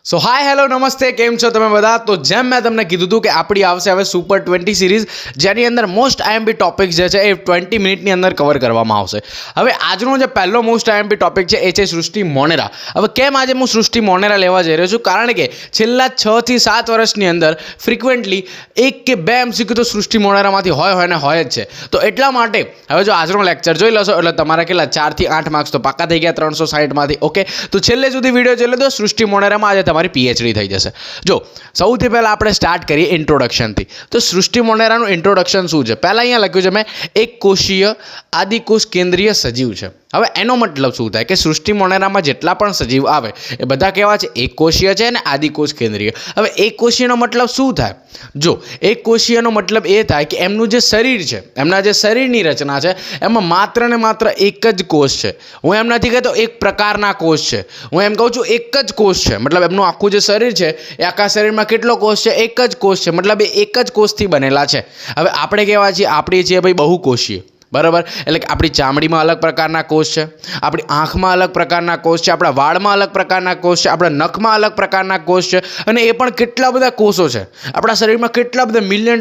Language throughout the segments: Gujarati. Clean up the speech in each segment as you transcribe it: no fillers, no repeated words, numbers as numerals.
સો હાય હેલો નમસ્તે, કેમ છો તમે બધા? તો જેમ મેં તમને કીધું હતું કે આપણી આવશે હવે સુપર 20 સિરીઝ, જેની અંદર મોસ્ટ આઈએમપી ટોપિક્સ જે છે એ 20 મિનિટની અંદર કવર કરવામાં આવશે. હવે આજનો જે પહેલો મોસ્ટ આઈએમપી ટોપિક છે એ છે સૃષ્ટિ મોનેરા. હવે કેમ આજે હું સૃષ્ટિ મોનેરા લેવા જઈ રહ્યો છું? કારણ કે છેલ્લા 6 થી 7 વર્ષની અંદર ફ્રિકવન્ટલી 1 કે 2 MCQ તો સૃષ્ટિ મોનેરામાંથી હોય ને હોય જ છે. તો એટલા માટે હવે જો આજનો લેક્ચર જોઈ લેશો એટલે તમારા કેટલા 4 થી 8 માર્ક્સ તો પાકા થઈ ગયા 360 માંથી. ઓકે, તો છેલ્લે સુધી વિડીયો જોઈ લો તો સૃષ્ટિ મોનેરામાં આજે તમારી PhD થઈ જશે. જો સૌથી પહેલાં આપણે સ્ટાર્ટ કરીએ ઇન્ટ્રોડક્શનથી. તો સૃષ્ટિ મોનેરાનું ઇન્ટ્રોડક્શન શું છે? પહેલાં અહીંયા લખ્યું છે મેં, એક કોષીય આદિકોષ કેન્દ્રીય સજીવ છે. હવે એનો મતલબ શું થાય કે સૃષ્ટિ મોનેરામાં જેટલા પણ સજીવ આવે એ બધા કેવા છે? એક કોષીય છે અને આદિકોષ કેન્દ્રીય. હવે એક કોષીયનો મતલબ શું થાય? જો એક કોષીયનો મતલબ એ થાય કે એમનું જે શરીર છે, એમના જે શરીરની રચના છે એમાં માત્ર ને માત્ર એક જ કોષ છે. હું એમ નથી કહેતો એક પ્રકારના કોષ છે, હું એમ કહું છું એક જ કોષ છે. મતલબ એમનું આખું જે શરીર છે એ આખા શરીરમાં કેટલો કોષ છે? એક જ કોષ છે. મતલબ એ એક જ કોષથી બનેલા છે. હવે આપણે કેવા છીએ? આપણે છીએ ભાઈ બહુકોષીય. બરાબર, એટલે કે આપણી ચામડીમાં અલગ પ્રકારના કોષ છે, આપણી આંખમાં અલગ પ્રકારના કોષ છે, આપણા વાળમાં અલગ પ્રકારના કોષ છે, આપણા નખમાં અલગ પ્રકારના કોષ છે, અને એ પણ કેટલા બધા કોષો છે. આપણા શરીરમાં કેટલા બધા મિલિયન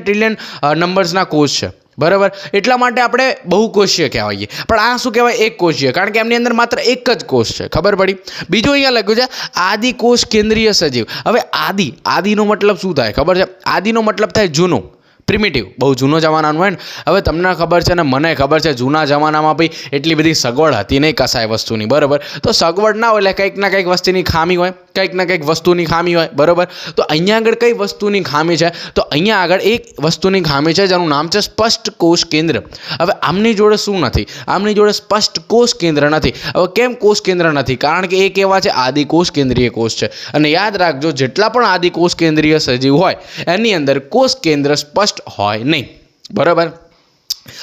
ટ્રિલિયન નંબર્સના કોષ છે. બરાબર, એટલા માટે આપણે બહુકોષીય કહેવાઈએ. પણ આ શું કહેવાય? એક કોષીય, કારણ કે એમની અંદર માત્ર એક જ કોષ છે. ખબર પડી? બીજું અહીંયા લખ્યું છે આદિકોષ કેન્દ્રીય સજીવ. હવે આદિનો મતલબ શું થાય ખબર છે? આદિનો મતલબ થાય જૂનો, પ્રિમિટિવ, બહુ જૂનો જમાનાનું હોય ને. હવે તમને ખબર છે ને મને ખબર છે જૂના જમાનામાં ભાઈ એટલી બધી સગવડ હતી નહીં કસાય વસ્તુની. બરાબર, તો સગવડ ના હોય એટલે કંઈક ના કંઈક વસ્તુની ખામી હોય, કંઈક ના કંઈક વસ્તુની ખામી હોય. બરાબર, તો અહીંયા આગળ કઈ વસ્તુની ખામી છે? તો અહીંયા આગળ એક વસ્તુની ખામી છે જેનું નામ છે સ્પષ્ટ કોષ કેન્દ્ર. હવે આમની જોડે શું નથી? આમની જોડે સ્પષ્ટ કોષ કેન્દ્ર નથી. હવે કેમ કોષ કેન્દ્ર નથી? કારણ કે એ કેવા છે? આદિકોષ કેન્દ્રીય કોષ છે. અને યાદ રાખજો, જેટલા પણ આદિકોષ કેન્દ્રીય સજીવ હોય એની અંદર કોષ કેન્દ્ર સ્પષ્ટ હોય નહીં. બરાબર,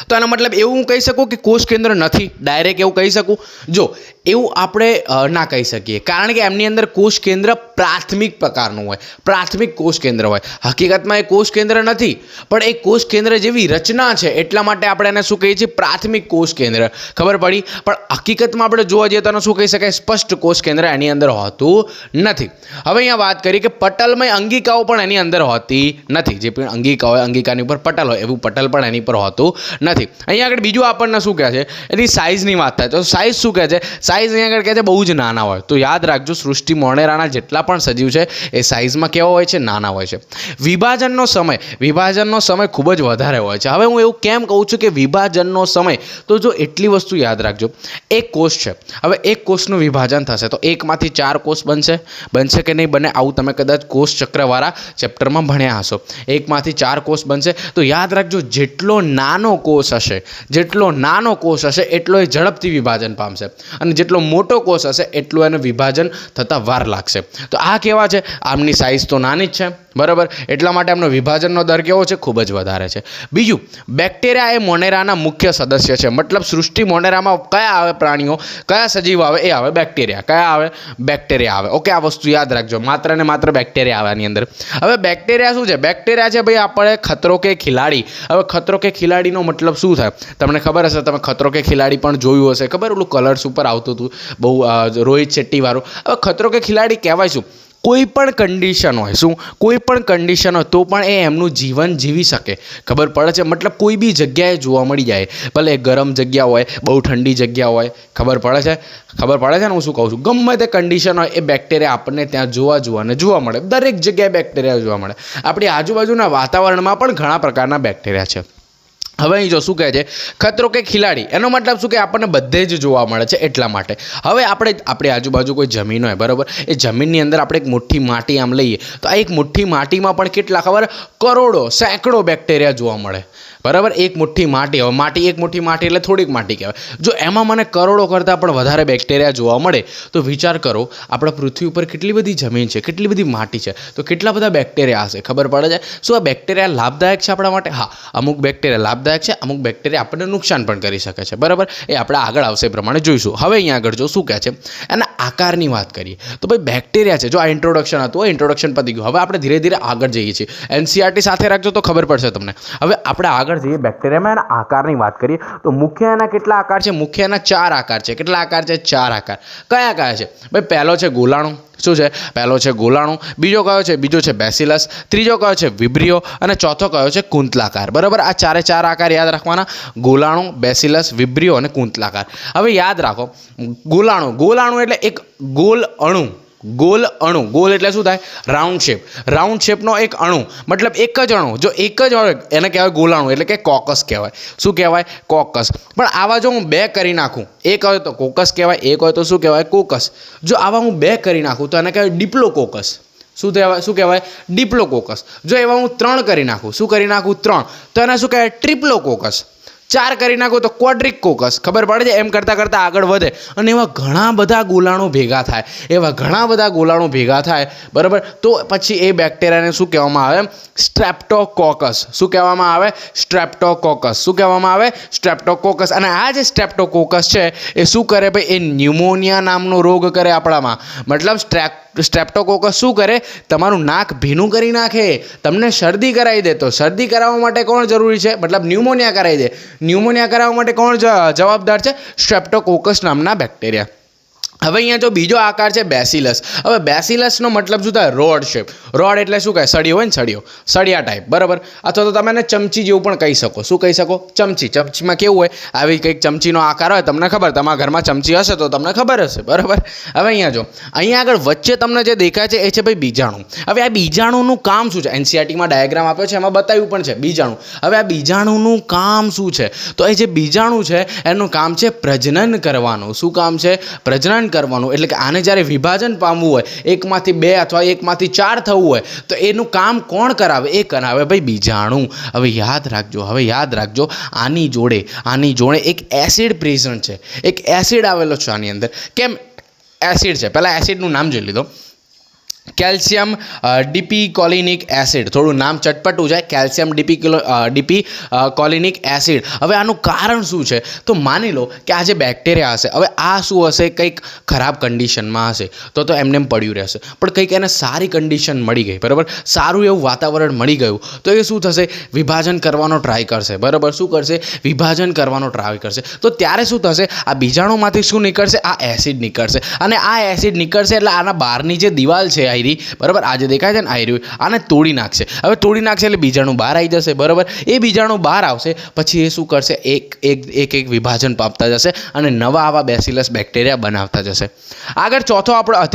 તો એનો મતલબ એવું હું કહી શકું કે કોષ કેન્દ્ર નથી? ડાયરેક્ટ એવું કહી શકું? જો એવું આપણે ના કહી શકીએ, કારણ કે એમની અંદર કોષ કેન્દ્ર પ્રાથમિક પ્રકારનું હોય, પ્રાથમિક કોષ કેન્દ્ર હોય. હકીકતમાં એ કોષ કેન્દ્ર નથી, પણ એ કોષ કેન્દ્ર જેવી રચના છે એટલા માટે આપણે એને શું કહીએ છીએ? પ્રાથમિક કોષ કેન્દ્ર. ખબર પડી? પણ હકીકતમાં આપણે જોવા જઈએ તો શું કહી શકાય? સ્પષ્ટ કોષ કેન્દ્ર એની અંદર હોતું નથી. હવે અહીંયા વાત કરી કે પટલમય અંગિકાઓ પણ એની અંદર હોતી નથી. જે પણ અંગિકા હોય, અંગિકાની ઉપર પટલ હોય, એવું પટલ પણ એની પર હોતું નથી. અહીંયા આગળ બીજું આપણને શું કહે છે? એની સાઇઝની વાત થાય તો સાઇઝ શું કહે છે? સાઇઝ અહીંયા આગળ કહે છે બહુ જ નાના હોય. તો યાદ રાખજો, સૃષ્ટિ મોનેરાના જેટલા પણ સજીવ છે એ સાઇઝમાં કેવા હોય છે? નાના હોય છે. વિભાજનનો સમય ખૂબ જ વધારે હોય છે. હવે હું એવું કેમ કહું છું કે વિભાજનનો સમય? તો જો એટલી વસ્તુ યાદ રાખજો, એક કોષ છે. હવે એક કોષનું વિભાજન થશે તો એકમાંથી 4 કોષ બનશે કે નહીં બને? આવું તમે કદાચ કોષ ચક્રવાળા ચેપ્ટરમાં ભણ્યા હશો. એકમાંથી 4 કોષ બનશે. તો યાદ રાખજો, જેટલો નાનો કોષ હશે એટલો એ ઝડપથી વિભાજન પામશે, અને જેટલો મોટો કોષ હશે એટલું એને વિભાજન થતાં વાર લાગશે. તો આ કેવા છે? આમની સાઇઝ તો નાની જ છે. બરાબર, એટલા માટે એમનો વિભાજનનો દર કેવો છે? ખૂબ જ વધારે છે. બીજું, બેક્ટેરિયા એ મોનેરાના મુખ્ય સદસ્ય છે. મતલબ સૃષ્ટિ મોનેરામાં કયા આવે પ્રાણીઓ, કયા સજીવ આવે? એ આવે બેક્ટેરિયા. કયા આવે? બેક્ટેરિયા આવે. ઓકે, આ વસ્તુ યાદ રાખજો, માત્ર ને માત્ર બેક્ટેરિયા આવે આની અંદર. હવે બેક્ટેરિયા શું છે? બેક્ટેરિયા છે ભાઈ આપણે ખતરો કે ખિલાડી. હવે ખતરો કે ખિલાડીનો મતલબ શું થાય? તમને ખબર હશે, તમે ખતરો કે ખિલાડી પણ જોયું હશે. ખબર, ઓલું કલર્સ ઉપર આવતું હતું બહુ, રોહિત શેટ્ટી વાળું. હવે ખતરો કે ખિલાડી કહેવાય શું? કોઈ પણ કન્ડિશન હોય, શું કોઈ પણ કન્ડિશન હોય તો પણ એ એમનું જીવન જીવી શકે. ખબર પડે છે? મતલબ કોઈ બી જગ્યાએ જોવા મળી જાય, ભલે ગરમ જગ્યા હોય, બહુ ઠંડી જગ્યા હોય. ખબર પડે છે ને હું શું કહું છું? ગમે તે કન્ડિશન હોય એ બેક્ટેરિયા આપણને ત્યાં જોવા મળે. દરેક જગ્યાએ બેક્ટેરિયા જોવા મળે. આપણી આજુબાજુના વાતાવરણમાં પણ ઘણા પ્રકારના બેક્ટેરિયા છે. હવે અહીં જો શું કહે છે? ખતરો કે ખિલાડી, એનો મતલબ શું કે આપણને બધે જ જોવા મળે છે એટલા માટે. હવે આપણી આજુબાજુ કોઈ જમીન હોય, બરાબર, એ જમીનની અંદર આપણે એક મુઠ્ઠી માટી આમ લઈએ તો આ એક મુઠ્ઠી માટીમાં પણ કેટલા ખબર? કરોડો, સેંકડો બેક્ટેરિયા જોવા મળે. બરાબર, એક મુઠ્ઠી માટી. હવે એક મુઠ્ઠી માટી એટલે થોડીક માટી કહેવાય. જો એમાં મને કરોડો કરતાં પણ વધારે બેક્ટેરિયા જોવા મળે તો વિચાર કરો, આપણા પૃથ્વી ઉપર કેટલી બધી જમીન છે, કેટલી બધી માટી છે, તો કેટલા બધા બેક્ટેરિયા હશે. ખબર પડે છે? શું આ બેક્ટેરિયા લાભદાયક છે આપણા માટે? હા, અમુક બેક્ટેરિયા લાભદાયક છે, અમુક બેક્ટેરિયા આપણને નુકસાન પણ કરી શકે છે. બરાબર, એ આપણે આગળ આવશે એ પ્રમાણે જોઈશું. હવે અહીંયા આગળ જો શું કહે છે, એના આકારની વાત કરીએ તો ભાઈ બેક્ટેરિયા છે. જો આ ઇન્ટ્રોડક્શન હતું, ઇન્ટ્રોડક્શન પતી ગયું. હવે આપણે ધીરે ધીરે આગળ જઈએ છીએ. NCERT સાથે રાખજો તો ખબર પડશે તમને. હવે આપણે આગળ જઈએ, બેક્ટેરિયામાં એના આકારની વાત કરીએ તો મુખ્ય એના કેટલા આકાર છે? મુખ્ય એના 4 આકાર છે. કેટલા આકાર છે? 4 આકાર. કયા કયા છે ભાઈ? પહેલો છે ગોલાણુ, શું છે? પહેલો છે ગોલાણું, બીજો કયો છે? બીજો છે બેસિલસ, ત્રીજો કયો છે? વિબ્રિયો અને ચોથો કયો છે? કુંતલાકાર. બરાબર, આ ચારે ચાર આકાર યાદ રાખવાના: ગોલાણું, બેસિલસ, વિબ્રિયો અને કુંતલાકાર. હવે યાદ રાખો, ગોલાણું એટલે એક ગોલ અણુ. ગોલ એટલે શું થાય? રાઉન્ડ શેપનો એક અણુ, મતલબ એક જ અણુ. જો એક જ હોય એને કહેવાય ગોલાણું, એટલે કે કોકસ કહેવાય. શું કહેવાય? કોકસ. પણ આવા જો હું બે કરી નાખું, એક હોય તો કોકસ કહેવાય, એક હોય તો શું કહેવાય? કોકસ. જો આવા હું બે કરી નાખું તો એને કહેવાય ડિપ્લોકોકસ. શું કહેવાય? ડિપ્લોકોકસ. જો એવા હું 3 કરી નાખું, શું કરી નાખું? 3, તો એને શું કહેવાય? ટ્રિપ્લોકોકસ. 4 કરી નાખો તો ક્વોડ્રિકોકસ. ખબર પડે છે? એમ કરતાં આગળ વધે અને એવા ઘણા બધા ગોલાણું ભેગા થાય, બરાબર. તો પછી એ બેક્ટેરિયાને શું કહેવામાં આવે? સ્ટ્રેપ્ટોકોકસ. શું કહેવામાં આવે? સ્ટ્રેપ્ટોકોકસ. અને આ જે સ્ટ્રેપ્ટોકોકસ છે એ શું કરે ભાઈ? એ ન્યુમોનિયા નામનો રોગ કરે આપણામાં. મતલબ સ્ટ્રેપ્ટોકોકસ શું કરે? તમારું નાક ભીનું કરી નાખે, તમને શરદી કરાવી દે. તો શરદી કરાવવા માટે કોણ જરૂરી છે? મતલબ ન્યુમોનિયા કરાવી દે. ન્યુમોનિયા કરાવવા માટે કોણ જવાબદાર છે? સ્ટ્રેપ્ટોકોકસ નામના બેક્ટેરિયા. હવે અહીંયા જો બીજો આકાર છે બેસિલસ. હવે બેસિલસનો મતલબ શું થાય? Road shape. રોડ એટલે શું કહે? સળિયો હોય ને, સળિયા ટાઈપ, બરાબર. અથવા તો તમે એને ચમચી જેવું પણ કહી શકો. શું કહી શકો? ચમચીમાં કેવું હોય? આવી કંઈક ચમચીનો આકાર હોય, તમને ખબર, તમારા ઘરમાં ચમચી હશે તો તમને ખબર હશે, બરાબર. હવે અહીંયા આગળ વચ્ચે તમને જે દેખાય છે એ છે ભાઈ બીજાણુ. હવે આ બીજાણુનું કામ શું છે? એનસીઈઆરટીમાં ડાયાગ્રામ આપ્યો છે, એમાં બતાવ્યું પણ છે બીજાણુ. હવે આ બીજાણુનું કામ શું છે? તો એ જે બીજાણુ છે એનું કામ છે પ્રજનન કરવાનું. શું કામ છે? પ્રજનન કરવાનું. એટલે કે આને જ્યારે વિભાજન પામવું હોય, 1માંથી 2 અથવા 1માંથી 4 થવું હોય, તો એનું કામ કોણ કરાવે? એ કરાવે ભાઈ બીજાણુ. હવે યાદ રાખજો, આની જોડે એક એસિડ પ્રેઝન્ટ છે. એક એસિડ આવેલો છે આની અંદર. કેમ એસિડ છે? પહેલાં એસિડનું નામ જોઈ લીધો. Calcium dipicolinic acid. થોડું નામ ચટપટું જાય, કેલ્શિયમ ડિપીકોલિનિક એસિડ. હવે આનું કારણ શું છે? તો માની લો કે આ જે બેક્ટેરિયા હશે, હવે આ શું હશે? કંઈક ખરાબ કન્ડિશનમાં હશે તો એમને પડ્યું રહેશે. પણ કંઈક એને સારી કન્ડિશન મળી ગઈ, બરાબર, સારું એવું વાતાવરણ મળી ગયું, તો એ શું થશે? વિભાજન કરવાનો ટ્રાય કરશે, બરાબર. શું કરશે? વિભાજન કરવાનો ટ્રાય કરશે. તો ત્યારે શું થશે? આ બીજાણુમાંથી શું નીકળશે? આ એસિડ નીકળશે. અને આ એસિડ નીકળશે એટલે આના બહારની જે દિવાલ છે, બરાબર, આ જે દેખાય છે ને આયરી, આને તોડી નાખશે. હવે તોડી નાખશે એટલે બીજાણુ બહાર આવી જશે, બરાબર. એ બીજાણુ બહાર આવશે પછી એ શું કરશે? એક વિભાજન પામતા જશે અને નવા આવા બેસિલસ બેક્ટેરિયા બનાવતા જશે. આગળ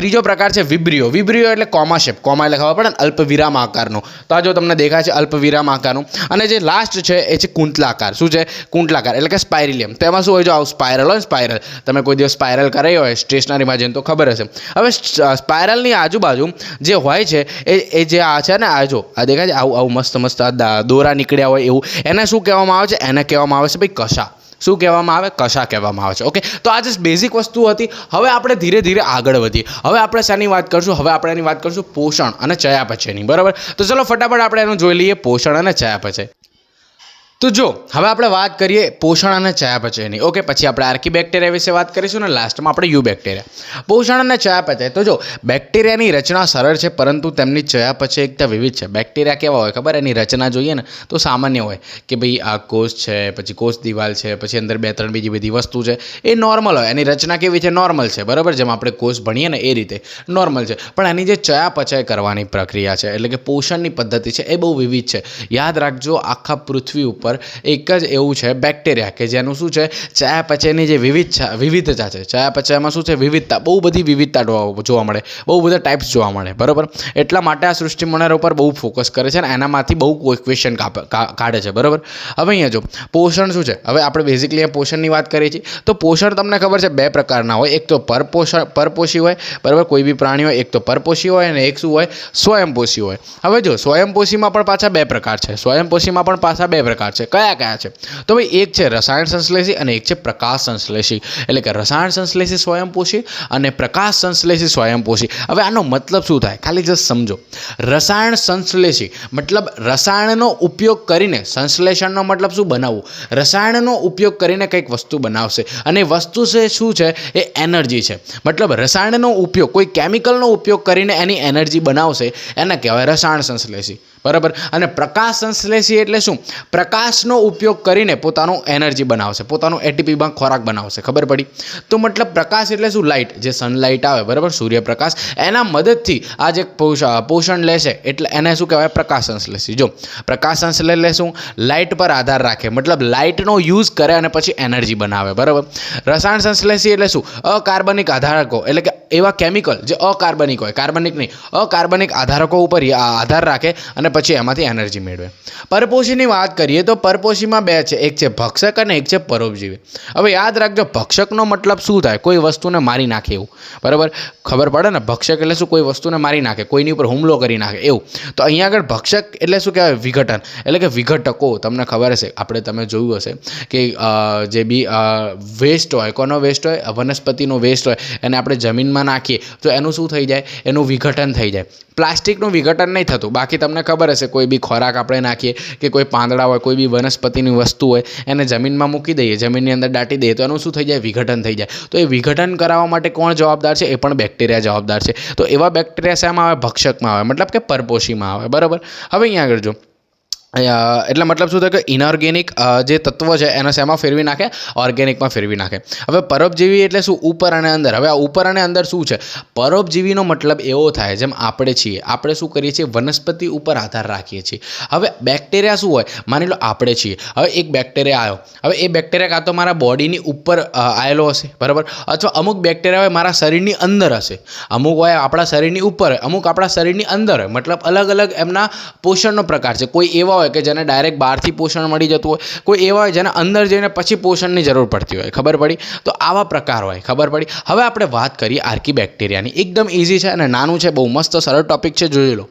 ત્રીજો પ્રકાર છે વિબ્રિયો. વિબ્રિયો એટલે કોમા શેપ. કોમા એટલે ખબર પડે ને, અલ્પવિરામ આકારનો. તો આ જો તમને દેખાય છે અલ્પવિરામ આકારનું. અને જે લાસ્ટ છે એ છે કુંતલાકાર. શું છે? કુંતલાકાર એટલે કે સ્પાઇરિલિયમ. તો એમાં શું હોય? જો આવું સ્પાઇરલ હોય, સ્પાઇરલ, તમે કોઈ દિવસ સ્પાઇરલ કરાવી હોય સ્ટેશનરીમાં જઈને તો ખબર હશે. હવે સ્પાઇરલની આજુબાજુ જે હોય છે એ જે આ છે ને, આ જો આ દેખાય છે, આવું મસ્ત દોરા નીકળ્યા હોય એવું, એને શું કહેવામાં આવે છે? એને કહેવામાં આવે છે ભાઈ કશા. શું કહેવામાં આવે? કશા કહેવામાં આવે છે. ઓકે, તો આ જે બેઝિક વસ્તુ હતી. હવે આપણે ધીરે ધીરે આગળ વધીએ. હવે આપણે શાની વાત કરશું? હવે આપણે એની વાત કરશું પોષણ અને ચયાપચયની, બરાબર. તો ચલો ફટાફટ આપણે એનું જોઈ લઈએ, પોષણ અને ચયાપચય. તો જો હવે આપણે વાત કરીએ પોષણ અને ચયાપચયની. ઓકે, પછી આપણે આર્કીબેક્ટેરિયા વિશે વાત કરીશું અને લાસ્ટમાં આપણે યુ બેક્ટેરિયા. પોષણ અને ચયાપચય. તો જો બેક્ટેરિયાની રચના સરળ છે પરંતુ તેમની ચયાપચયિકતા વિવિધ છે. બેક્ટેરિયા કેવા હોય ખબર? એની રચના જોઈએ ને તો સામાન્ય હોય કે ભાઈ આ કોષ છે, પછી કોષ દિવાલ છે, પછી અંદર 2-3 બીજી બધી વસ્તુ છે, એ નોર્મલ હોય. એની રચના કેવી છે? નોર્મલ છે, બરાબર. જેમ આપણે કોષ ભણીએ ને એ રીતે નોર્મલ છે. પણ એની જે ચયાપચય કરવાની પ્રક્રિયા છે, એટલે કે પોષણની પદ્ધતિ છે, એ બહુ વિવિધ છે. યાદ રાખજો, આખા પૃથ્વી ઉપર એક જ એવું છે બેક્ટેરિયા કે જેનું શું છે? ચયાપચયની જે વિવિધતા છે. ચયાપચયમાં શું છે? વિવિધતા, બહુ બધી વિવિધતા જોવા મળે, બહુ બધા ટાઈપ્સ જોવા મળે, બરાબર. એટલા માટે આ સૃષ્ટિ મનર ઉપર બહુ ફોકસ કરે છે અને એનામાંથી બહુ ક્વેશ્ચન કાઢે છે, બરાબર. હવે અહીંયા જો પોષણ શું છે? હવે આપણે બેઝિકલી પોષણની વાત કરીએ છીએ. તો પોષણ તમને ખબર છે 2 પ્રકારના હોય. એક તો પરપોષી હોય, બરાબર, કોઈ બી પ્રાણી હોય. એક તો પરપોષી હોય અને એક શું હોય? સ્વયંપોષી હોય. હવે જો સ્વયંપોષીમાં પણ પાછા 2 પ્રકાર છે. કયા છે? તો ભાઈ એક છે રસાયણ સંશ્લેષી અને એક છે પ્રકાશ સંશ્લેષી. એટલે કે રસાયણ સંશ્લેષી સ્વયંપોષી અને પ્રકાશ સંશ્લેષી સ્વયંપોષી. હવે આનો મતલબ શું થાય? ખાલી જસ્ટ સમજો. રસાયણ સંશ્લેષી મતલબ રસાયણનો ઉપયોગ કરીને, સંશ્લેષણનો મતલબ શું? બનાવવું. રસાયણનો ઉપયોગ કરીને કંઈક વસ્તુ બનાવશે અને વસ્તુ છે શું છે? એ એનર્જી છે. મતલબ રસાયણનો ઉપયોગ, કોઈ કેમિકલનો ઉપયોગ કરીને એની એનર્જી બનાવશે, એને કહેવાય રસાયણ સંશ્લેષી, બરાબર. અને પ્રકાશ સંશ્લેષી એટલે શું? પ્રકાશનો ઉપયોગ કરીને પોતાનું એનર્જી બનાવશે, પોતાનું એટીપીમાં ખોરાક બનાવશે. ખબર પડી? તો મતલબ પ્રકાશ એટલે શું? લાઇટ, જે સનલાઇટ આવે, બરાબર, સૂર્યપ્રકાશ, એના મદદથી આ જે પોષણ લેશે એટલે એને શું કહેવાય? પ્રકાશ સંશ્લેષી. જો પ્રકાશ સંશ્લેષ એટલે શું? લાઇટ પર આધાર રાખે, મતલબ લાઇટનો યુઝ કરે અને પછી એનર્જી બનાવે. બરાબર. રસાયણ સંશ્લેષી એટલે શું? અકાર્બનિક આધારકો, એટલે કે એવા કેમિકલ જે અકાર્બનિક હોય, કાર્બનિક નહીં, અકાર્બનિક આધારકો ઉપર આધાર રાખે અને પછી એમાંથી એનર્જી મેળવે. પરપોષીની વાત કરીએ તો પરપોષીમાં બે છે, એક છે ભક્ષક અને એક છે પરોપજીવી. હવે યાદ રાખજો, ભક્ષકનો મતલબ શું થાય? કોઈ વસ્તુને મારી નાખે એવું. બરાબર, ખબર પડે ને? ભક્ષક એટલે શું? કોઈ વસ્તુને મારી નાખે, કોઈની ઉપર હુમલો કરી નાખે એવું. તો અહીંયા આગળ ભક્ષક એટલે શું કહેવાય? વિઘટન, એટલે કે વિઘટકો. તમને ખબર હશે, તમે જોયું હશે કે જે બી વેસ્ટ હોય, કોનો વેસ્ટ હોય? વનસ્પતિનો વેસ્ટ હોય, એને આપણે જમીનમાં નાખીએ તો એનું શું થઈ જાય? એનું વિઘટન થઈ જાય. પ્લાસ્ટિકનું વિઘટન નહીં થતું. બાકી તમને ખબર હશે, કોઈ બી ખોરાક આપણે નાખીએ કે કોઈ પાંદડા હોય, કોઈ બી વનસ્પતિની વસ્તુ હોય, એને જમીનમાં મૂકી દઈએ, જમીનની અંદર દાટી દઈએ તો એનું શું થઈ જાય? વિઘટન થઈ જાય. તો એ વિઘટન કરાવવા માટે કોણ જવાબદાર છે? એ પણ બેક્ટેરિયા જવાબદાર છે. તો એવા બેક્ટેરિયા શામાં આવે? ભક્ષકમાં આવે, મતલબ કે પરપોષીમાં આવે. બરાબર. હવે અહીંયા આગળ જો, એટલે મતલબ શું થાય કે ઇનઓર્ગેનિક જે તત્વો છે એને શેમાં ફેરવી નાખે? ઓર્ગેનિકમાં ફેરવી નાખે. હવે પરોપજીવી એટલે શું? ઉપર અને અંદર. હવે આ ઉપર અને અંદર શું છે? પરોપજીવીનો મતલબ એવો થાય, જેમ આપણે છીએ, આપણે શું કરીએ છીએ? વનસ્પતિ ઉપર આધાર રાખીએ છીએ. હવે બેક્ટેરિયા શું હોય? માની લો આપણે છીએ, હવે એક બેક્ટેરિયા આવ્યો, હવે એ બેક્ટેરિયા કાં તો મારા બોડીની ઉપર આવેલો હશે, બરાબર, અથવા અમુક બેક્ટેરિયા હોય મારા શરીરની અંદર હશે, અમુક હોય આપણા શરીરની ઉપર, અમુક આપણા શરીરની અંદર હોય, મતલબ અલગ અલગ એમના પોષણનો પ્રકાર છે. કોઈ એવા હોય કે જેને ડાયરેક્ટ બહારથી પોષણ મળી જતું હોય, કોઈ એવા હોય જેને અંદર જઈને પછી પોષણની જરૂર પડતી હોય. ખબર પડી? તો આવા પ્રકાર હોય. ખબર પડી? હવે આપણે વાત કરીએ આર્કીબેક્ટેરિયાની. એકદમ ઇઝી છે અને નાનું છે, બહુ મસ્ત સરળ ટોપિક છે, જોઈ લો.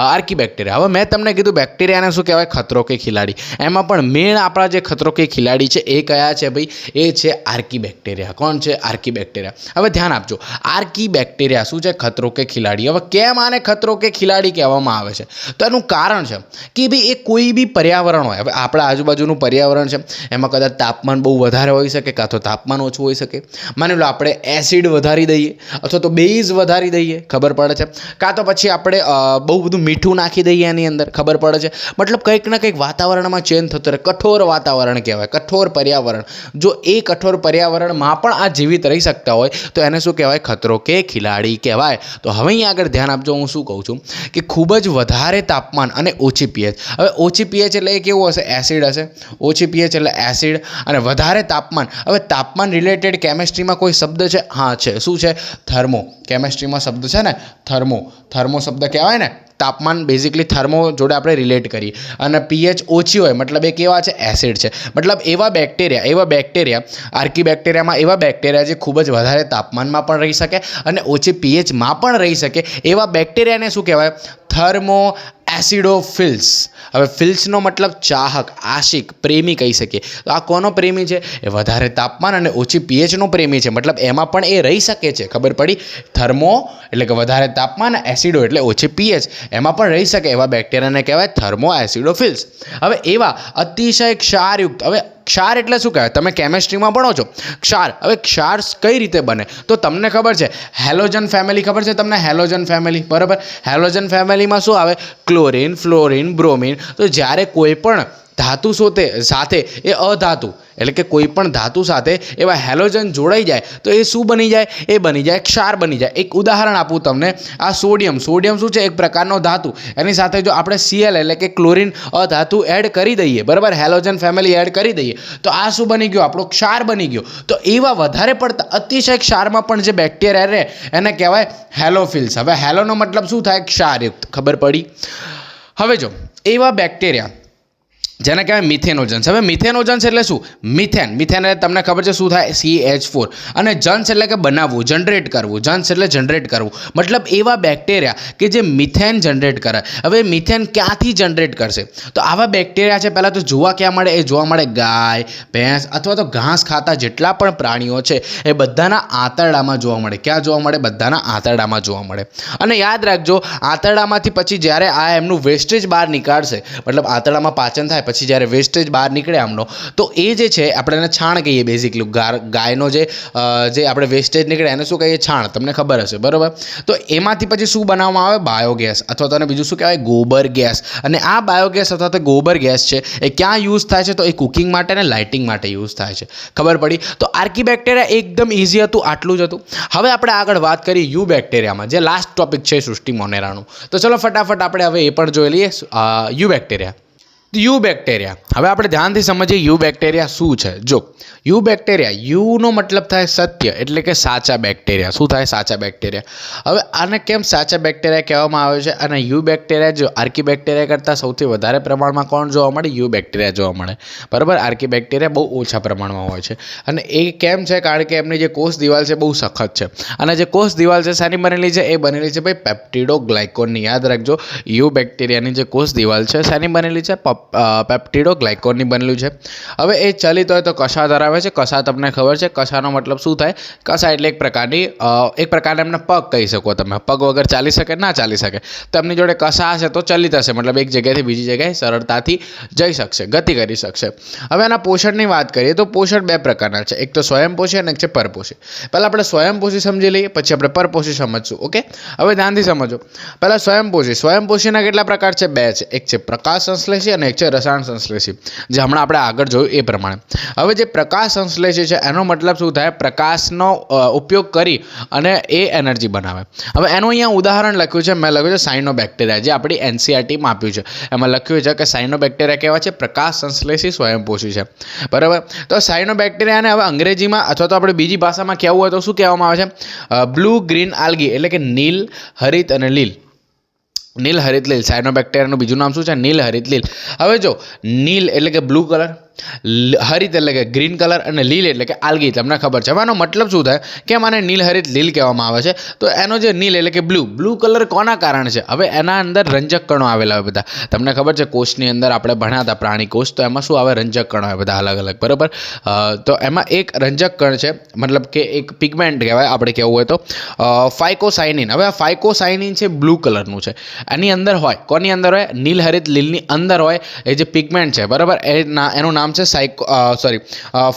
આર્કીબેક્ટેરિયા. હવે મેં તમને કીધું બેક્ટેરિયાને શું કહેવાય? ખતરો કે ખિલાડી. એમાં પણ મેન આપણા જે ખતરો કે ખિલાડી છે એ કયા છે ભાઈ? એ છે આર્કીબેક્ટેરિયા. કોણ છે? આર્કીબેક્ટેરિયા. હવે ધ્યાન આપજો, આર્કીબેક્ટેરિયા શું છે? ખતરો કે ખિલાડી. હવે કેમ આને ખતરો કે ખિલાડી કહેવામાં આવે છે? તો એનું કારણ છે કે ભાઈ એ કોઈ બી પર્યાવરણ હોય, હવે આપણા આજુબાજુનું પર્યાવરણ છે, એમાં કદાચ તાપમાન બહુ વધારે હોઈ શકે, કાં તો તાપમાન ઓછું હોઈ શકે. માની લો આપણે એસિડ વધારી દઈએ અથવા તો બેઝ વધારી દઈએ, ખબર પડે છે, કાં તો પછી આપણે બહુ બધું મીઠું નાખી દઈએ એની અંદર, ખબર પડે છે. મતલબ કંઈક ના કંઈક વાતાવરણમાં ચેન્જ થતો રહે. કઠોર વાતાવરણ કહેવાય, કઠોર પર્યાવરણ. જો એ કઠોર પર્યાવરણમાં પણ આ જીવિત રહી શકતા હોય તો એને શું કહેવાય? ખતરો કે ખિલાડી કહેવાય. તો હવે અહીંયા આગળ ધ્યાન આપજો, હું શું કહું છું કે ખૂબ જ વધારે તાપમાન અને ઓછી પીએચ. હવે ઓછી પીએચ એટલે એ કેવું હશે? એસિડ હશે. ઓછી પીએચ એટલે એસિડ અને વધારે તાપમાન. હવે તાપમાન રિલેટેડ કેમેસ્ટ્રીમાં કોઈ શબ્દ છે? હા છે. શું છે? થર્મો. કેમેસ્ટ્રીમાં શબ્દ છે ને થર્મો. થર્મો શબ્દ કહેવાય ને. તાપમાન બેઝિકલી થર્મો જોડે આપણે રિલેટ કરીએ. અને પીએચ ઓછી હોય મતલબ એ કેવા છે? એસિડ છે. મતલબ એવા બેક્ટેરિયા આર્કીબેક્ટેરિયામાં એવા બેક્ટેરિયા જે ખૂબ જ વધારે તાપમાનમાં પણ રહી શકે અને ઓછી પીએચમાં પણ રહી શકે, એવા બેક્ટેરિયાને શું કહેવાય? થર્મો એસિડોફિલ્સ. હવે ફિલ્સનો મતલબ ચાહક, આશિક, પ્રેમી કહી શકીએ. તો આ કોનો પ્રેમી છે? એ વધારે તાપમાન અને ઓછી પીએચનો પ્રેમી છે. મતલબ એમાં પણ એ રહી શકે છે. ખબર પડી? થર્મો એટલે કે વધારે તાપમાન, એસિડો એટલે ઓછી પીએચ, એમાં પણ રહી શકે એવા બેક્ટેરિયાને કહેવાય થર્મો એસિડોફિલ્સ. હવે એવા અતિશય ક્ષારયુક્ત. હવે ક્ષાર એટલે શું કહેવાય? તમે કેમેસ્ટ્રીમાં ભણો છો ક્ષાર. હવે ક્ષાર કઈ રીતે બને? તો તમને ખબર છે હેલોજન ફેમિલી ખબર છે તમને? હેલોજન ફેમિલી, બરાબર. હેલોજન ફેમિલીમાં શું આવે? Chlorine, fluorine, bromine. તો જ્યારે કોઈ પણ ધાતુ સાથે એ અધાતુ એટલે કે કોઈ પણ ધાતુ સાથે એવા હેલોજન જોડાઈ જાય તો એ શું બની જાય? એ બની જાય ક્ષાર બની જાય. એક ઉદાહરણ આપું તમને. આ સોડિયમ શું છે? એક પ્રકારનો ધાતુ. એની સાથે જો આપણે Cl એટલે કે ક્લોરીન અધાતુ એડ કરી દઈએ, બરાબર, હેલોજન ફેમિલી એડ કરી દઈએ તો આ શું બની ગયો? આપણો ક્ષાર બની ગયો. તો એવા વધારે પડતા અતિશય ક્ષારમાં પણ જે બેક્ટેરિયા રહે એને કહેવાય હેલોફિલ્સ. હવે હેલોનો મતલબ શું થાય? ક્ષારયુક્ત. ખબર પડી? હવે જો એવા બેક્ટેરિયા જેને કહેવાય મિથેનોજન્સ. હવે મિથેનોજન્સ એટલે શું? મિથેન એટલે તમને ખબર છે શું થાય? CH4. અને જન્સ એટલે કે બનાવવું, જનરેટ કરવું. જન્સ એટલે જનરેટ કરવું. મતલબ એવા બેક્ટેરિયા કે જે મિથેન જનરેટ કરે. હવે મિથેન ક્યાંથી જનરેટ કરશે? તો આવા બેક્ટેરિયા છે પહેલાં તો જોવા ક્યાં મળે? એ જોવા મળે ગાય, ભેંસ અથવા તો ઘાસ ખાતા જેટલા પણ પ્રાણીઓ છે એ બધાના આંતરડામાં જોવા મળે. ક્યાં જોવા મળે? બધાના આંતરડામાં જોવા મળે. અને યાદ રાખજો, આંતરડામાંથી પછી જ્યારે આ એમનું વેસ્ટેજ બહાર નીકાળશે, મતલબ આંતરડામાં પાચન થાય થાય પછી જ્યારે વેસ્ટેજ બહાર નીકળે આમનો તો એ જે છે આપણે એને છાણ કહીએ બેઝિકલી. ગાયનો જે આપણે વેસ્ટેજ નીકળે એને શું કહીએ? છાણ. તમને ખબર હશે બરાબર. તો એમાંથી પછી શું બનાવવામાં આવે? બાયોગેસ અથવા તો બીજું શું કહેવાય? ગોબર ગેસ. અને આ બાયોગેસ અથવા તો ગોબર ગેસ છે એ ક્યાં યુઝ થાય છે? તો એ કુકિંગ માટે અને લાઇટિંગ માટે યુઝ થાય છે. ખબર પડી? તો આર્કીબેક્ટેરિયા એકદમ ઇઝી હતું, આટલું જ હતું. હવે આપણે આગળ વાત કરીએ યુ બેક્ટેરિયામાં, જે લાસ્ટ ટોપિક છે સૃષ્ટિ મોનેરાનું. તો ચલો ફટાફટ આપણે હવે એ પણ જોઈ લઈએ. You bacteria. યુ બેક્ટેરિયા, હવે આપણે ધ્યાનથી સમજીએ યુ બેક્ટેરિયા શું છે. જો યુ બેક્ટેરિયા, યુનો મતલબ થાય સત્ય, એટલે કે સાચા બેક્ટેરિયા. શું થાય? સાચા બેક્ટેરિયા. હવે આને કેમ સાચા બેક્ટેરિયા કહેવામાં આવે છે? અને યુ બેક્ટેરિયા જો આર્કી બેક્ટેરિયા કરતાં સૌથી વધારે પ્રમાણમાં કોણ જોવા મળે? યુ બેક્ટેરિયા જોવા મળે. બરાબર. આર્કી બેક્ટેરિયા બહુ ઓછા પ્રમાણમાં હોય છે. અને એ કેમ છે? કારણ કે એમની જે કોષ દિવાલ છે બહુ સખત છે. અને જે કોષ દિવાલ છે શાની બનેલી છે? એ બનેલી છે ભાઈ પેપ્ટિડોગ્લાયકોનની. યાદ રાખજો, યુ બેક્ટેરિયાની જે કોષ દિવાલ છે શાની બનેલી છે? પેપ્ટિડોગ્લાયકોનની બનેલું છે. હવે એ ચલિત હોય તો કશા ધરાવે છે. કશા તમને ખબર છે? કશાનો મતલબ શું થાય? કશા એટલે એક પ્રકારના એમને પગ કહી શકો તમે. પગ વગર ચાલી શકે? ના ચાલી શકે. તો એમની જોડે કશા હશે તો ચલિત હશે, મતલબ એક જગ્યાએથી બીજી જગ્યાએ સરળતાથી જઈ શકશે, ગતિ કરી શકશે. હવે એના પોષણની વાત કરીએ તો પોષણ બે પ્રકારના છે. એક તો સ્વયંપોષી અને એક છે પરપોષી. પહેલાં આપણે સ્વયંપોષી સમજી લઈએ, પછી આપણે પરપોષી સમજશું. ઓકે, હવે ધ્યાનથી સમજો. પહેલાં સ્વયંપોષીના કેટલા પ્રકાર છે? બે છે. એક છે પ્રકાશ સંશ્લેષી અને એક છે રસાયણ સંશ્લેષી, જે હમણાં આપણે આગળ જોયું એ પ્રમાણે. હવે જે પ્રકાશ સંશ્લેષી છે એનો મતલબ શું થાય? પ્રકાશનો ઉપયોગ કરી અને એ એનર્જી બનાવે. હવે એનું અહીંયા ઉદાહરણ લખ્યું છે, મેં લખ્યું છે સાયનોબેક્ટેરિયા, જે આપણી એનસીઆરટીમાં આપ્યું છે. એમાં લખ્યું છે કે સાયનોબેક્ટેરિયા કેવા છે? પ્રકાશ સંશ્લેષી સ્વયંપોષી છે. બરાબર. તો સાયનોબેક્ટેરિયાને હવે અંગ્રેજીમાં અથવા તો આપણે બીજી ભાષામાં કહેવું હોય તો શું કહેવામાં આવે છે? બ્લુ ગ્રીન આલ્ગી, એટલે કે નીલ, હરિત અને લીલ. નીલ, હરિત, લીલ. સાયનોબેક્ટેરિયાનું બીજું નામ શું છે? નીલ, હરિત, લીલ. હવે જો નીલ એટલે કે બ્લુ કલર, હરિત એટલે કે ગ્રીન કલર અને લીલ એટલે કે આલ્ગી. તમને ખબર છે. હવે આનો મતલબ શું થાય? કે આને નીલ, હરિત, લીલ કહેવામાં આવે છે. તો એનો જે નીલ એટલે કે બ્લુ કલર કોના કારણે છે? હવે એના અંદર રંજક કણો આવેલા હોય બધા. તમને ખબર છે કોષની અંદર આપણે ભણ્યા હતા પ્રાણી કોષ, તો એમાં શું આવે? રંજક કણો આવે બધા અલગ અલગ. બરાબર. તો એમાં એક રંજક કણ છે, મતલબ કે એક પિગમેન્ટ કહેવાય આપણે કહેવું હોય તો, ફાઇકોસાઇનિન. હવે આ ફાઇકોસાઇનિન છે બ્લુ કલરનું છે. એની અંદર હોય, કોની અંદર હોય? નીલ, હરિત, લીલની અંદર હોય એ જે પિગમેન્ટ છે. બરાબર. એનું નામ છે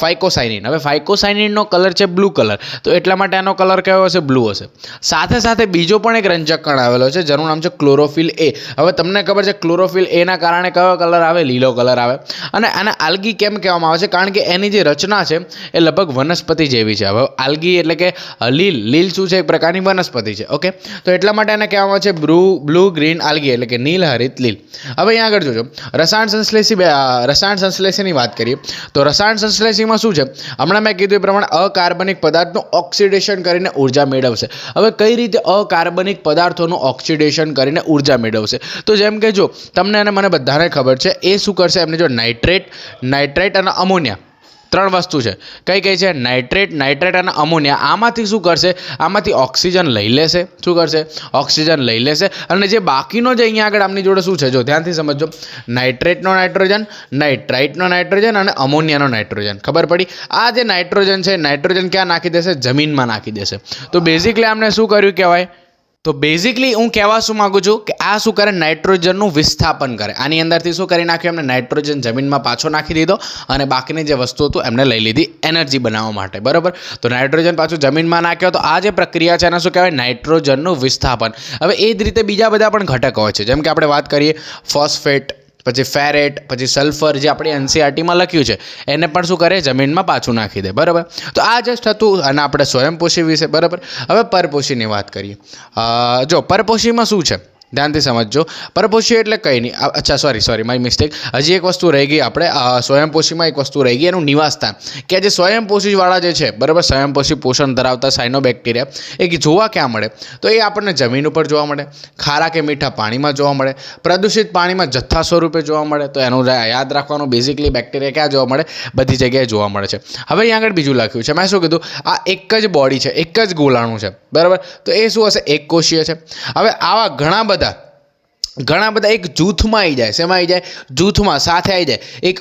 ફાઇકોસાઇનિન. હવે ફાઇકોસાઇનિનનો કલર છે બ્લુ કલર, તો એટલા માટે એનો કલર કયો હશે? બ્લુ હશે. સાથે સાથે બીજો પણ એક રંજક કણ આવેલો છે જેનું નામ છે ક્લોરોફિલ એ. હવે તમને ખબર છે ક્લોરોફિલ એના કારણે કયો કલર આવે? લીલો કલર આવે. અને આને આલ્ગી કેમ કહેવામાં આવે છે? કારણ કે એની જે રચના છે એ લગભગ વનસ્પતિ જેવી છે. હવે આલ્ગી એટલે કે લીલ શું છે? એક પ્રકારની વનસ્પતિ છે. ઓકે, તો એટલા માટે એને કહેવામાં આવે છે બ્લુ ગ્રીન આલ્ગી, એટલે કે નીલ, હરિત, લીલ. હવે અહીંયા આગળ જોજો, રસાયણ સંશ્લેષીની વાત કરીએ તો રસાયણ સંશ્લેષીમાં શું છે? હમણાં મેં કીધું એ પ્રમાણે અકાર્બનિક પદાર્થનું ઓક્સિડેશન કરીને ઉર્જા મેળવશે. હવે કઈ રીતે અકાર્બનિક પદાર્થોનું ઓક્સિડેશન કરીને ઉર્જા મેળવશે? તો જેમ કે જો તમને અને મને બધાને ખબર છે, એ શું કરશે? એમને જો નાઇટ્રેટ અને અમોનિયા, ત્રણ વસ્તુ છે. કઈ છે? નાઇટ્રેટ અને અમોનિયા. આમાંથી શું કરશે? આમાંથી ઓક્સિજન લઈ લેશે. શું કરશે? ઓક્સિજન લઈ લેશે. અને જે બાકીનો જે અહીંયા આગળ આમની જોડે શું છે? જો ધ્યાનથી સમજો, નાઇટ્રેટનો નાઇટ્રોજન, નાઇટ્રાઇટનો નાઇટ્રોજન અને અમોનિયાનો નાઇટ્રોજન. ખબર પડી? આ જે નાઇટ્રોજન છે, નાઇટ્રોજન ક્યાં નાખી દેશે? જમીનમાં નાખી દેશે. તો બેઝિકલી આમને શું કર્યું કહેવાય? તો બેઝિકલી હું કહેવા શું માગું છું કે આ શું કરે? નાઇટ્રોજનનું વિસ્થાપન કરે. આની અંદરથી શું કરી નાખ્યું? એમને નાઇટ્રોજન જમીનમાં પાછો નાખી દીધો અને બાકીની જે વસ્તુ હતું એમને લઈ લીધી એનર્જી બનાવવા માટે. બરાબર. તો નાઇટ્રોજન પાછું જમીનમાં નાખ્યો, તો આ જે પ્રક્રિયા છે એને શું કહેવાય? નાઇટ્રોજનનું વિસ્થાપન. હવે એ જ રીતે બીજા બધા પણ ઘટકો હોય છે, જેમ કે આપણે વાત કરીએ ફોસ્ફેટ, પછી ફેરેટ, પછી સલ્ફર, જે આપણે એનસીઆરટીમાં લખ્યું છે એને પણ શું કરે? જમીનમાં પાછું નાખી દે. બરાબર. તો આ જસ્ટ હતું અને આપણે સ્વયંપોષી વિશે. બરાબર. હવે પરપોષીની વાત કરીએ. જો પરપોષીમાં શું છે? ધ્યાનથી સમજજો. પરપોષી એટલે કંઈ નહીં. અચ્છા, સોરી માય મિસ્ટેક. હજી એક વસ્તુ રહી ગઈ. આપણે સ્વયંપોષીમાં એક વસ્તુ રહી ગઈ, એનું નિવાસસ્થાન. કે જે સ્વયંપોષીવાળા જે છે, બરાબર, સ્વયંપોષી પોષણ ધરાવતા સાયનોબેક્ટેરિયા, એ જોવા ક્યાં મળે? તો એ આપણને જમીન ઉપર જોવા મળે, ખારા કે મીઠા પાણીમાં જોવા મળે, પ્રદૂષિત પાણીમાં જથ્થા સ્વરૂપે જોવા મળે. તો એનું યાદ રાખવાનું, બેઝિકલી બેક્ટેરિયા ક્યાં જોવા મળે? બધી જગ્યાએ જોવા મળે છે. હવે અહીંયા આગળ બીજું લખ્યું છે, મેં શું કીધું? આ એક જ બોડી છે, એક જ ગોળાણું છે. બરાબર. તો એ શું હશે? એક કોષીય છે. હવે આવા ઘણા બધા એક જૂથમાં આવી જાય. શેમાં આવી જાય? જૂથમાં, સાથે આવી જાય. એક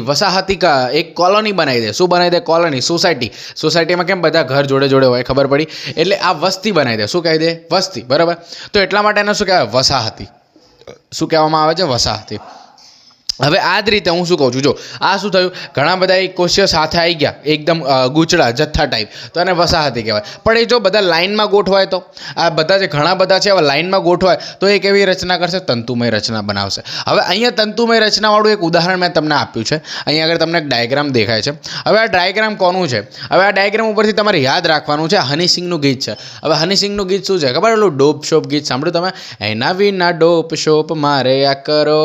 વસાહતી એક કોલોની બનાવી દે. શું બનાવી દે? કોલોની, સોસાયટીમાં કેમ બધા ઘર જોડે હોય? ખબર પડી? એટલે આ વસ્તી બનાવી દે. શું કહી દે? વસ્તી. બરાબર. તો એટલા માટે એને શું કહેવાય? વસાહતી. શું કહેવામાં આવે છે? વસાહતી. હવે આ જ રીતે હું શું કહું છું, જો આ શું થયું, ઘણા બધા એક કોષીય સાથે આવી ગયા એકદમ ગૂંચળા જથ્થા ટાઈપ, તો એને વસાહતી કહેવાય. પણ એ જો બધા લાઇનમાં ગોઠવાય તો આ બધા જે ઘણા બધા છે હવે લાઇનમાં ગોઠવાય તો એ કેવી રચના કરશે, તંતુમય રચના બનાવશે. હવે અહીંયા તંતુમય રચનાવાળું એક ઉદાહરણ મેં તમને આપ્યું છે. અહીંયા આગળ તમને એક ડાયાગ્રામ દેખાય છે. હવે આ ડાયાગ્રામ કોનું છે, હવે આ ડાયાગ્રામ ઉપરથી તમારે યાદ રાખવાનું છે હની સિંગનું ગીત છે. હવે હની સિંગનું ગીત શું છે ખબર, ઓલું ડોપ શોપ ગીત સાંભળ્યું તમે, એના વિના ડોપ શોપ મારે આ કરો,